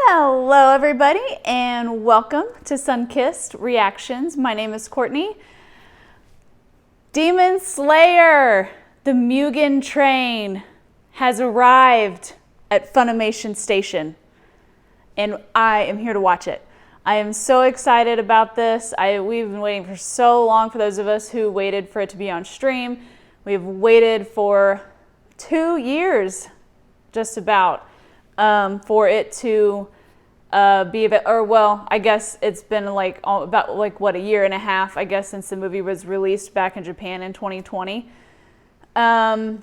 Hello everybody and welcome to Sunkissed Reactions. My name is Courtney. Demon Slayer, the Mugen train has arrived at Funimation Station and I am here to watch it. I am so excited about this. We've been waiting for so long, for those of us who waited for it to be on stream. We've waited for 2 years just about for it to I guess it's been about a year and a half, I guess, since the movie was released back in Japan in 2020. But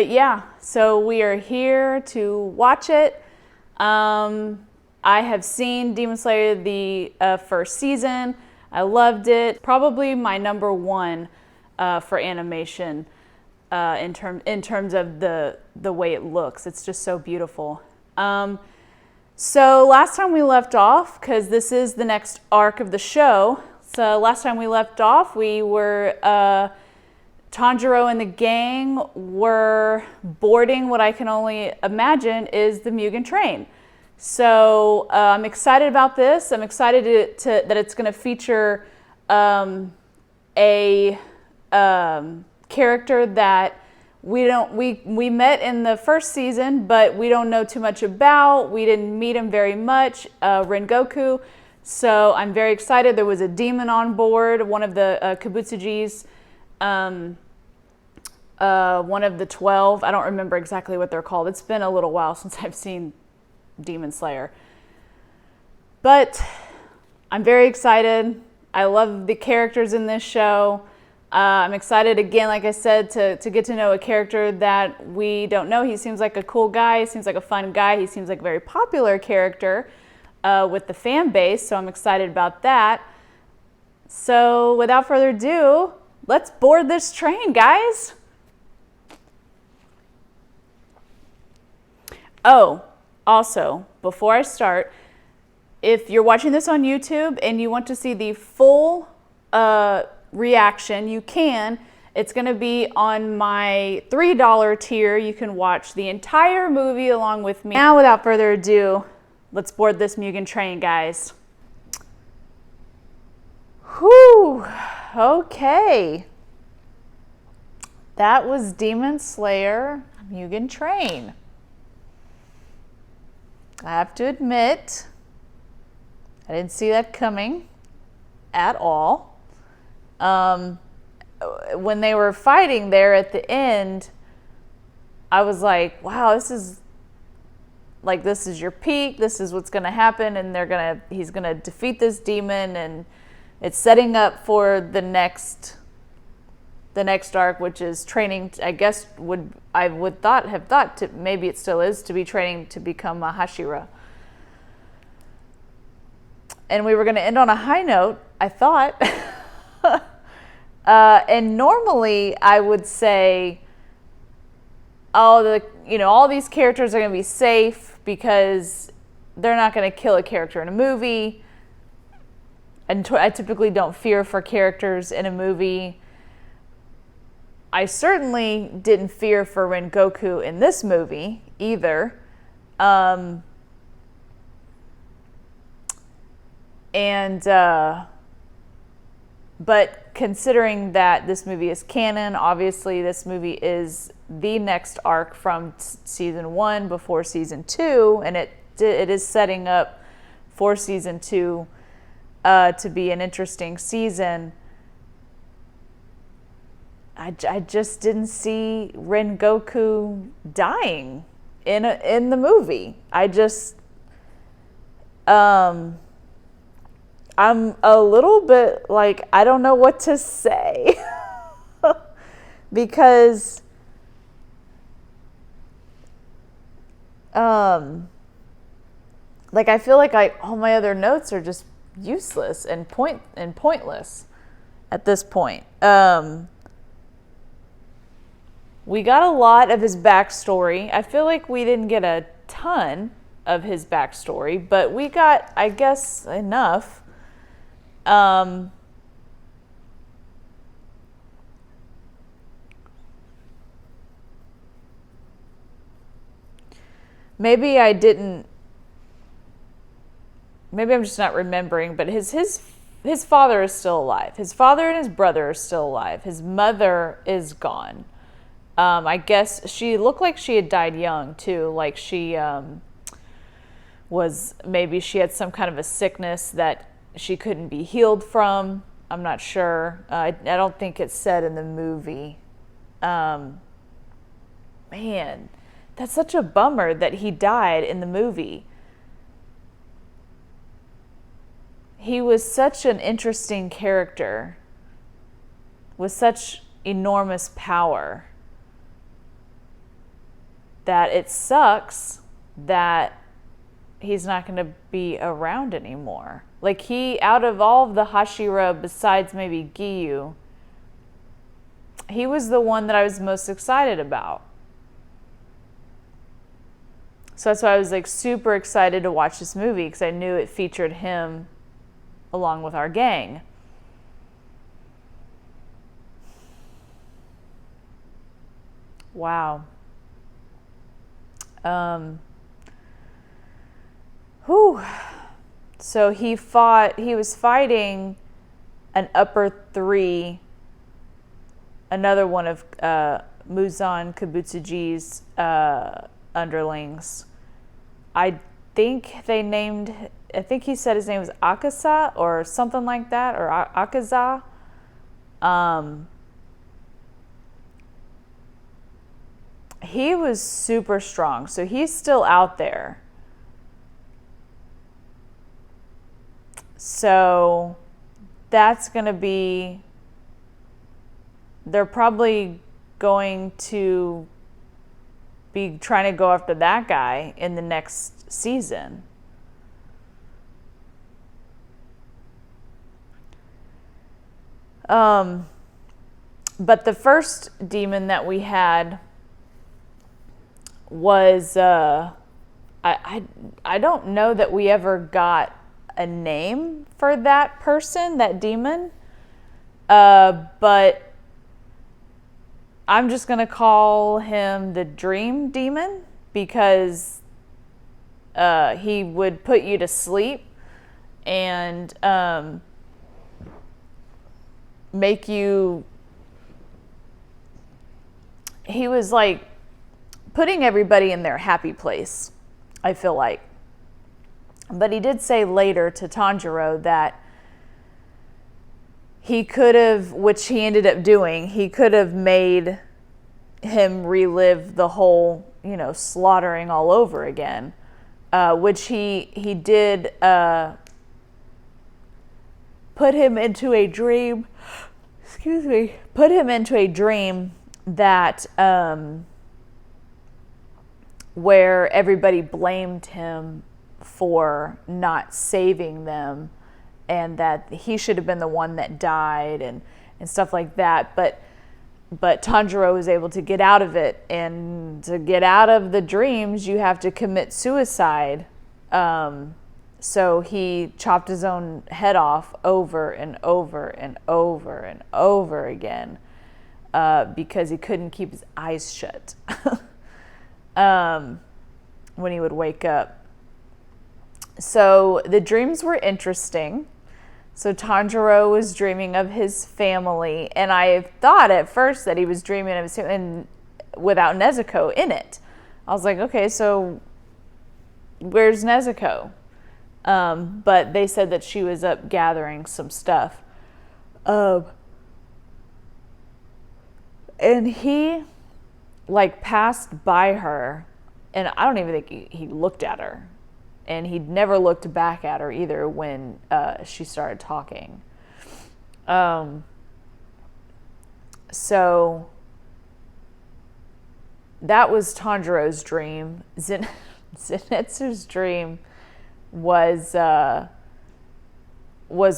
yeah, so we are here to watch it. I have seen Demon Slayer the first season. I loved it. Probably my number one for animation in terms of the way it looks. It's just so beautiful. So last time we left off, because this is the next arc of the show, so last time we left off, we were, Tanjiro and the gang were boarding what I can only imagine is the Mugen train. So I'm excited about this. I'm excited that it's going to feature a character that we met in the first season, but we don't know too much about. We didn't meet him very much, Rengoku. So I'm very excited. There was a demon on board, one of the Kabutsujis, one of the 12. I don't remember exactly what they're called. It's been a little while since I've seen Demon Slayer. But I'm very excited. I love the characters in this show. I'm excited again, like I said, to get to know a character that we don't know. He seems like a cool guy. He seems like a fun guy. He seems like a very popular character with the fan base, so I'm excited about that. So without further ado, let's board this train, guys. Oh, also, before I start, if you're watching this on YouTube and you want to see the full reaction, you can. It's going to be on my $3 tier. You can watch the entire movie along with me. Now, without further ado, let's board this Mugen train, guys. Whew. Okay. That was Demon Slayer Mugen Train. I have to admit, I didn't see that coming at all. When they were fighting there at the end, I was like, wow, this is your peak. This is what's going to happen. And he's going to defeat this demon. And it's setting up for the next arc, which is training. I guess have thought to, maybe it still is, to be training to become a Hashira. And we were going to end on a high note, I thought. And normally I would say, all these characters are going to be safe because they're not going to kill a character in a movie. And I typically don't fear for characters in a movie. I certainly didn't fear for Rengoku in this movie either. But considering that this movie is canon, obviously this movie is the next arc from season 1 before season 2, and it is setting up for season 2 to be an interesting season. I just didn't see Rengoku dying in the movie. I'm a little bit like, I don't know what to say. Because I feel like all my other notes are just useless and pointless at this point. We got a lot of his backstory. I feel like we didn't get a ton of his backstory, but we got, I guess, enough. Maybe I didn't maybe I'm just not remembering, but his father is still alive. His father and his brother are still alive. His mother is gone. I guess she looked like she had died young too. Like she maybe she had some kind of a sickness that she couldn't be healed from. I'm not sure. I don't think it's said in the movie. Man, that's such a bummer that he died in the movie. He was such an interesting character with such enormous power that it sucks that he's not going to be around anymore. Like out of all of the Hashira, besides maybe Giyu, he was the one that I was most excited about. So that's why I was like super excited to watch this movie, because I knew it featured him along with our gang. Wow. So he was fighting an upper 3, another one of Muzan Kibutsuji's underlings. I think he said his name was Akasa or something like that, or Akaza. He was super strong, so he's still out there. So that's going to be, they're probably going to be trying to go after that guy in the next season. But the first demon that we had was, I don't know that we ever got a name for that person, that demon. But I'm just going to call him the Dream Demon, because he would put you to sleep and make you... He was like putting everybody in their happy place, I feel like. But he did say later to Tanjiro that he could have, which he ended up doing, he could have made him relive the whole, slaughtering all over again, which he did put him into a dream, put him into a dream that where everybody blamed him for not saving them, and that he should have been the one that died and stuff like that. But Tanjiro was able to get out of it, and to get out of the dreams, you have to commit suicide. So he chopped his own head off over and over and over and over again, because he couldn't keep his eyes shut when he would wake up. So the dreams were interesting. So Tanjiro was dreaming of his family, and I thought at first that he was dreaming of his family without Nezuko in it. I was like, okay, so where's Nezuko? But they said that she was up gathering some stuff. And he passed by her, and I don't even think he looked at her. And he'd never looked back at her either when she started talking. So that was Tanjiro's dream. Zenitsu's dream was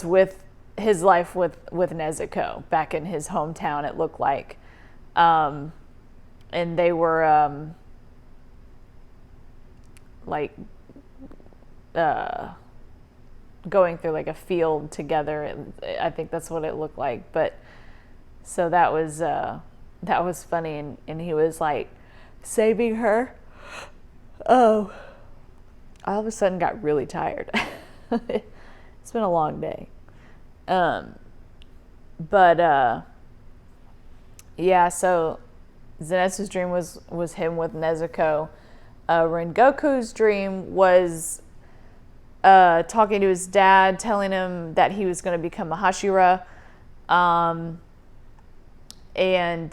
with his life with Nezuko back in his hometown, it looked like. And they were going through a field together. I think that's what it looked like. But so that was funny, and he was saving her. Oh, all of a sudden got really tired. It's been a long day. But yeah, so Zenitsu's dream was him with Nezuko. Rengoku's dream was talking to his dad, telling him that he was going to become a Hashira, and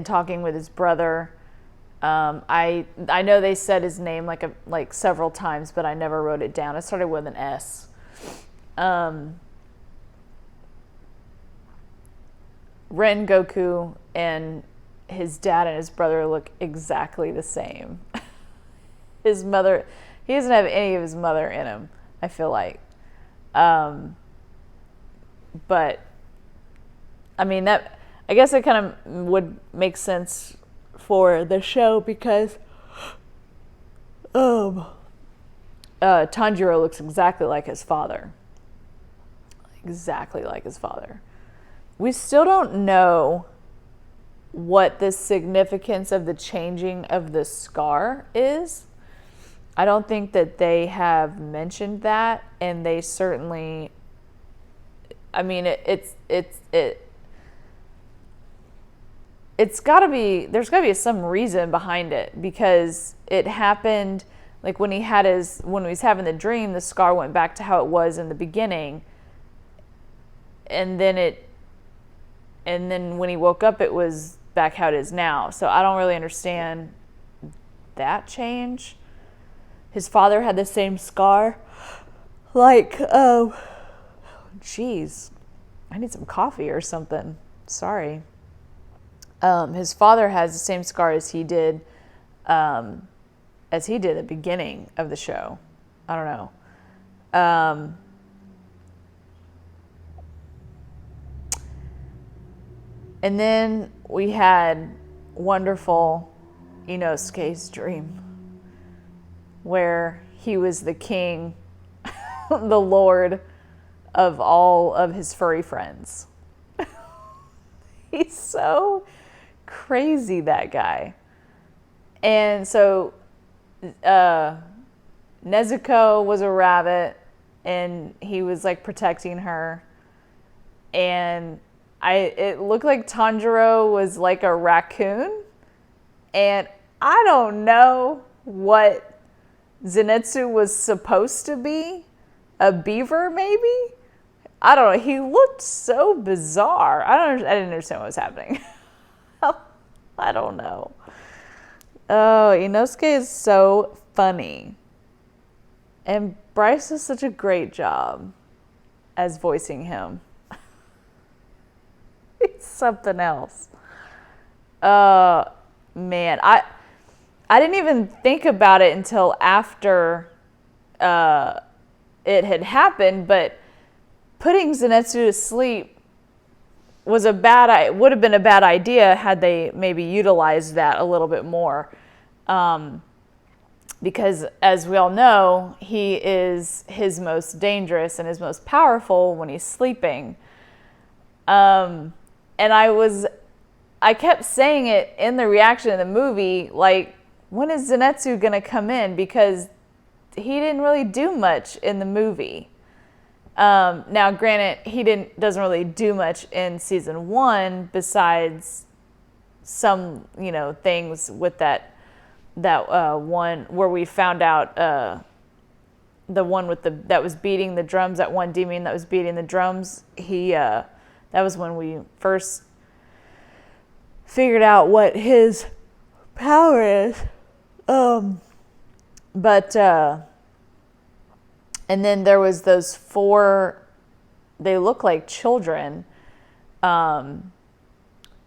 talking with his brother. I know they said his name like several times, but I never wrote it down. It started with an S. Rengoku and his dad and his brother look exactly the same. His mother, he doesn't have any of his mother in him, I feel like. But I mean, that, I guess it kind of would make sense for the show because Tanjiro looks exactly like his father. Exactly like his father. We still don't know what the significance of the changing of the scar is. I don't think that they have mentioned that, and they certainly, I mean, it's gotta be, there's gotta be some reason behind it, because it happened, like when he was having the dream, the scar went back to how it was in the beginning, and then when he woke up, it was back how it is now. So I don't really understand that change. His father had the same scar. Like, geez, I need some coffee or something. Sorry. His father has the same scar as he did at the beginning of the show. I don't know. And then we had wonderful Inosuke's dream, where he was the king, the lord of all of his furry friends. He's so crazy, that guy. And so Nezuko was a rabbit, and he was like protecting her, and it looked like Tanjiro was like a raccoon, and I don't know what Zenitsu was supposed to be. A beaver, maybe? I don't know. He looked so bizarre. I didn't understand what was happening. I don't know. Oh, Inosuke is so funny. And Bryce does such a great job as voicing him. It's something else. Man, I didn't even think about it until after it had happened, but putting Zenitsu to sleep would have been a bad idea had they maybe utilized that a little bit more. Because as we all know, he is his most dangerous and his most powerful when he's sleeping. And I kept saying it in the reaction of the movie, like, when is Zenitsu going to come in? Because he didn't really do much in the movie. Now, granted, he doesn't really do much in season 1 besides some, things with that one where we found out the one that was beating the drums, that one demon that was beating the drums. That was when we first figured out what his power is. And then there was those 4, they look like children, who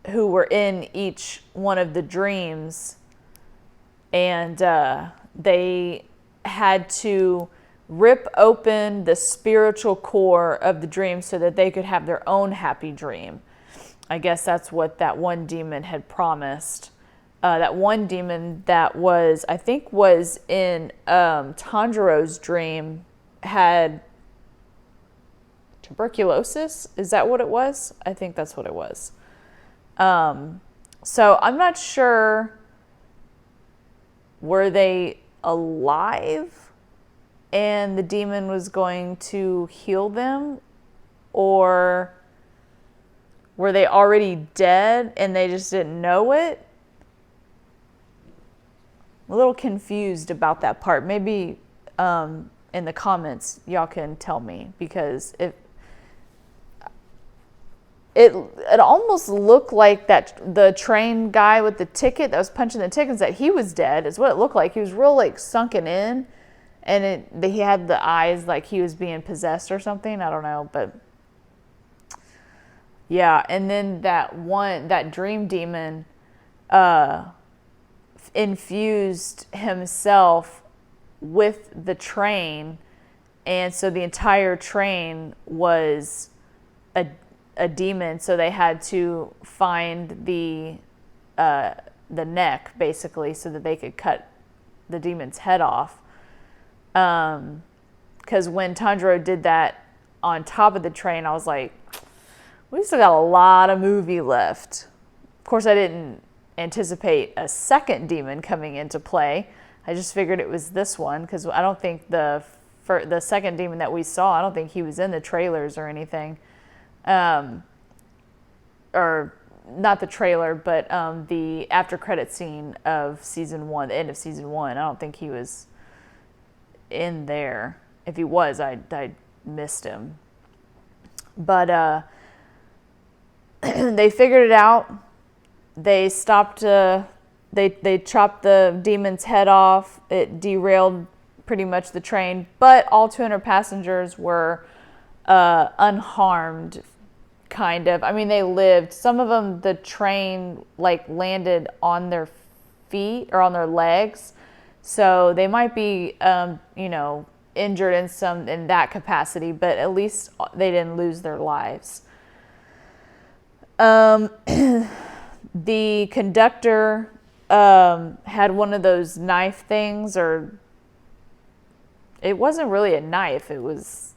were in each one of the dreams. And they had to rip open the spiritual core of the dream so that they could have their own happy dream. I guess that's what that one demon had promised. That one demon that was in Tanjiro's dream had tuberculosis. Is that what it was? I think that's what it was. So I'm not sure, were they alive and the demon was going to heal them, or were they already dead and they just didn't know it? I'm a little confused about that part. Maybe in the comments y'all can tell me, because it almost looked like that the train guy with the ticket that was punching the tickets, that he was dead is what it looked like. He was real like sunken in, and he had the eyes like he was being possessed or something. I don't know, but yeah. And then that dream demon infused himself with the train, and so the entire train was a demon. So they had to find the neck, basically, so that they could cut the demon's head off. Because when Tanjiro did that on top of the train, I was like, we still got a lot of movie left. Of course, I didn't anticipate a second demon coming into play. I just figured it was this one, because I don't think the second demon that we saw, I don't think he was in the trailers or anything. Or not the trailer, but the after credit scene of season 1, the end of season 1. I don't think he was in there. If he was, I missed him. But they figured it out. They stopped. They chopped the demon's head off. It derailed pretty much the train, but all 200 passengers were unharmed. Kind of. I mean, they lived. Some of them, the train like landed on their feet or on their legs, so they might be, injured in that capacity. But at least they didn't lose their lives. The conductor had one of those knife things, or it wasn't really a knife. It was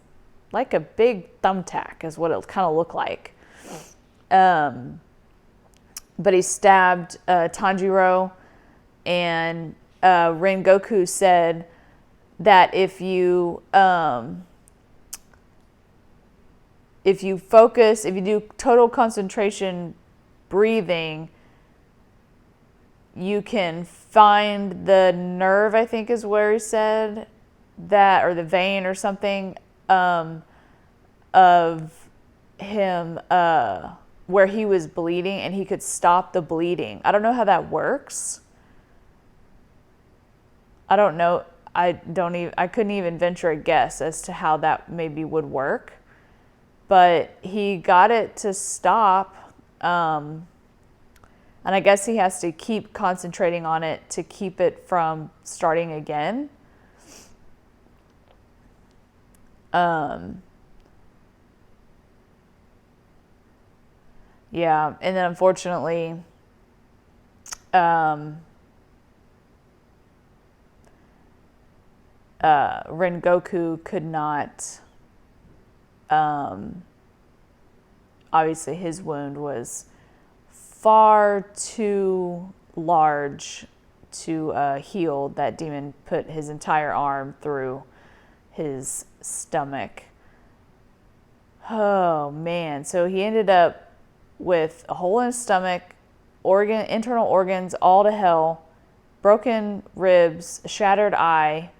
like a big thumbtack is what it kind of looked like. But he stabbed Tanjiro, and Rengoku said that if you focus, if you do total concentration breathing, you can find the nerve, I think is where he said that, or the vein or something, of him where he was bleeding, and he could stop the bleeding. I don't know how that works. I don't know. I couldn't even venture a guess as to how that maybe would work. But he got it to stop. And I guess he has to keep concentrating on it to keep it from starting again. Yeah, and then unfortunately, Rengoku could not. Obviously, his wound was far too large to heal. That demon put his entire arm through his stomach. Oh man! So he ended up with a hole in his stomach, internal organs all to hell, broken ribs, a shattered eye.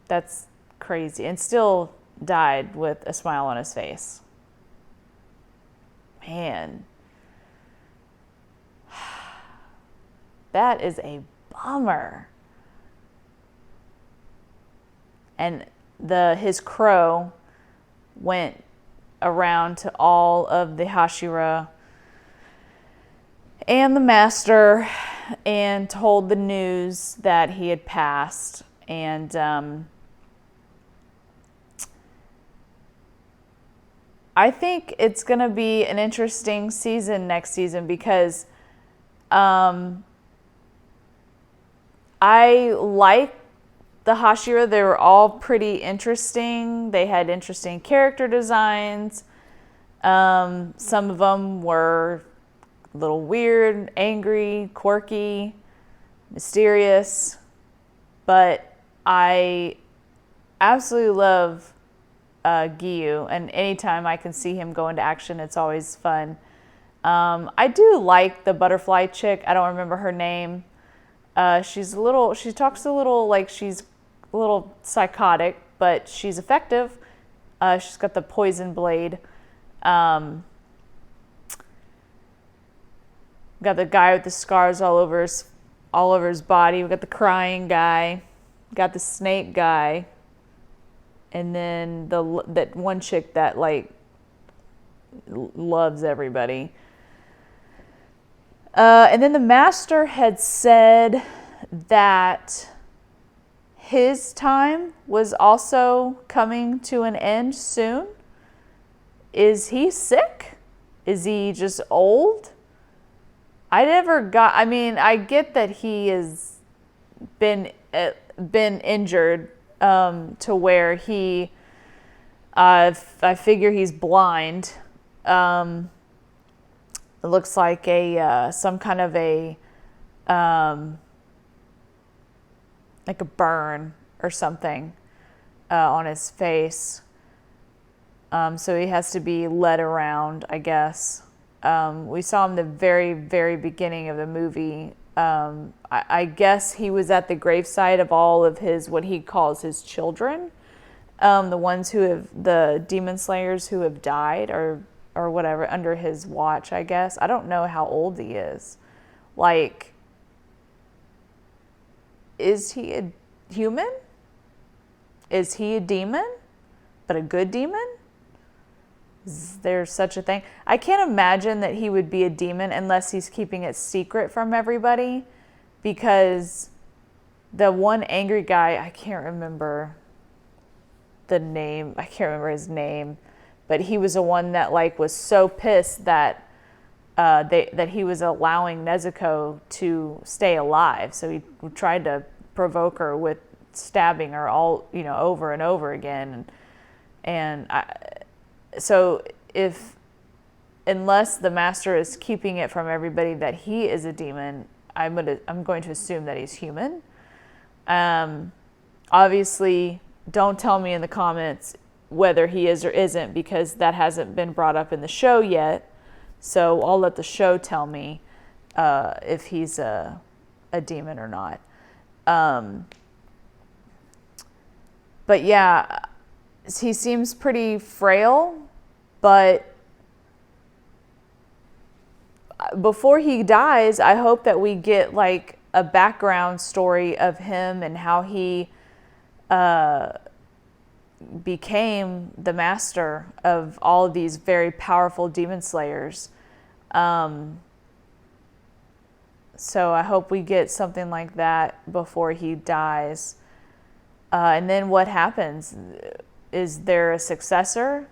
That's crazy. And still died with a smile on his face. Man. That is a bummer. And his crow went around to all of the Hashira and the master and told the news that he had passed. And I think it's going to be an interesting season next season, because I like the Hashira. They were all pretty interesting. They had interesting character designs. Some of them were a little weird, angry, quirky, mysterious. but I absolutely love Giyu, and anytime I can see him go into action, it's always fun. I do like the butterfly chick. I don't remember her name. She talks a little like she's a little psychotic, but she's effective. She's got the poison blade. Got the guy with the scars all over his body. We got the crying guy. Got the snake guy. And then that one chick that like loves everybody. And then the master had said that his time was also coming to an end soon. Is he sick? Is he just old? I mean, I get that he has been injured to where I figure he's blind. It looks like some kind of like a burn or something on his face. So he has to be led around, I guess. We saw him the very, very beginning of the movie. I guess he was at the gravesite of all of what he calls his children. The ones the demon slayers who have died or whatever under his watch, I guess. I don't know how old he is. Like, is he a human? Is he a demon? But a good demon? Is there such a thing? I can't imagine that he would be a demon unless he's keeping it secret from everybody, because the one angry guy, I can't remember his name, but he was the one that like was so pissed that that he was allowing Nezuko to stay alive. So he tried to provoke her with stabbing her over and over again, so unless the master is keeping it from everybody that he is a demon, I'm going to assume that he's human. Obviously, don't tell me in the comments whether he is or isn't, because that hasn't been brought up in the show yet. So I'll let the show tell me if he's a demon or not. But yeah, he seems pretty frail, but before he dies, I hope that we get like a background story of him and how he became the master of all of these very powerful demon slayers. So I hope we get something like that before he dies. And then what happens? Is there a successor?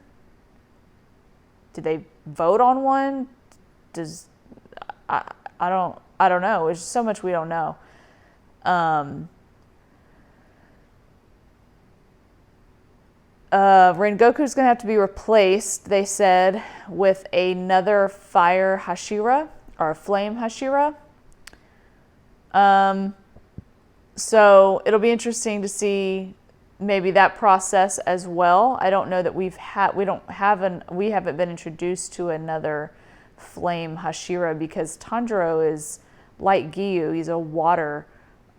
Do they vote on one? I don't know. There's so much we don't know. Rengoku's gonna have to be replaced, they said, with another fire Hashira or flame Hashira. So it'll be interesting to see maybe that process as well. I don't know that we haven't been introduced to another flame Hashira, because Tanjiro is like Giyu. He's a water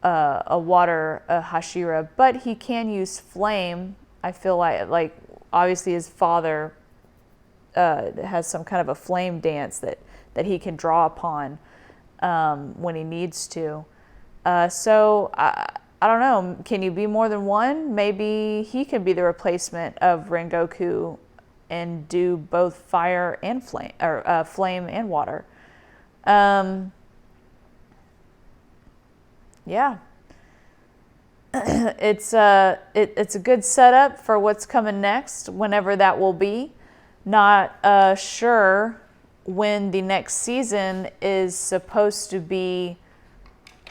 Hashira, but he can use flame. I feel like obviously his father has some kind of a flame dance that he can draw upon when he needs to. So I don't know. Can you be more than one? Maybe he could be the replacement of Rengoku and do both fire and flame, or flame and water. Yeah. It's a good setup for what's coming next, whenever that will be. Not sure when the next season is supposed to be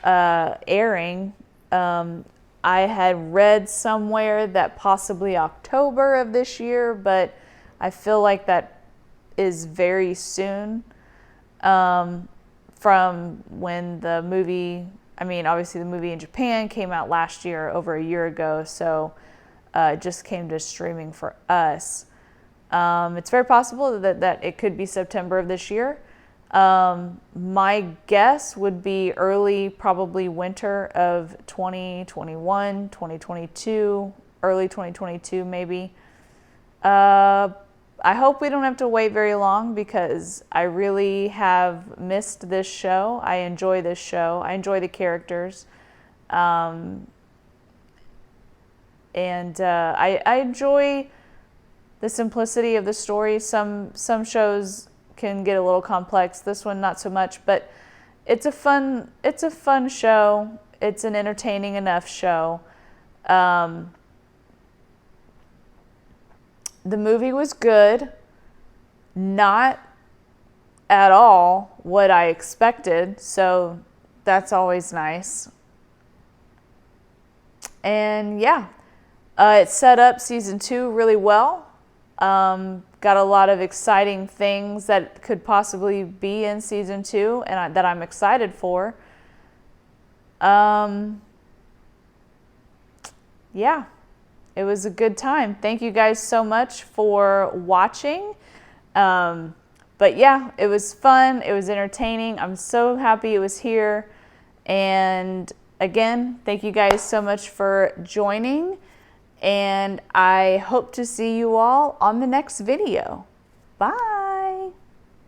airing. I had read somewhere that possibly October of this year, but I feel like that is very soon from when the movie I mean, obviously the movie in Japan came out last year, over a year ago, so it just came to streaming for us. It's very possible that it could be September of this year. My guess would be early, probably winter of 2021, 2022, early 2022 maybe. I hope we don't have to wait very long because I really have missed this show. I enjoy this show. I enjoy the characters. And I enjoy the simplicity of the story. Some shows can get a little complex. This one not so much, but it's a fun show. It's an entertaining enough show. The movie was good, not at all what I expected, so that's always nice. And yeah, it set up season 2 really well. Got a lot of exciting things that could possibly be in season 2 and that I'm excited for. Yeah. It was a good time. Thank you guys so much for watching. But yeah, it was fun. It was entertaining. I'm so happy it was here. And again, thank you guys so much for joining. And I hope to see you all on the next video. Bye.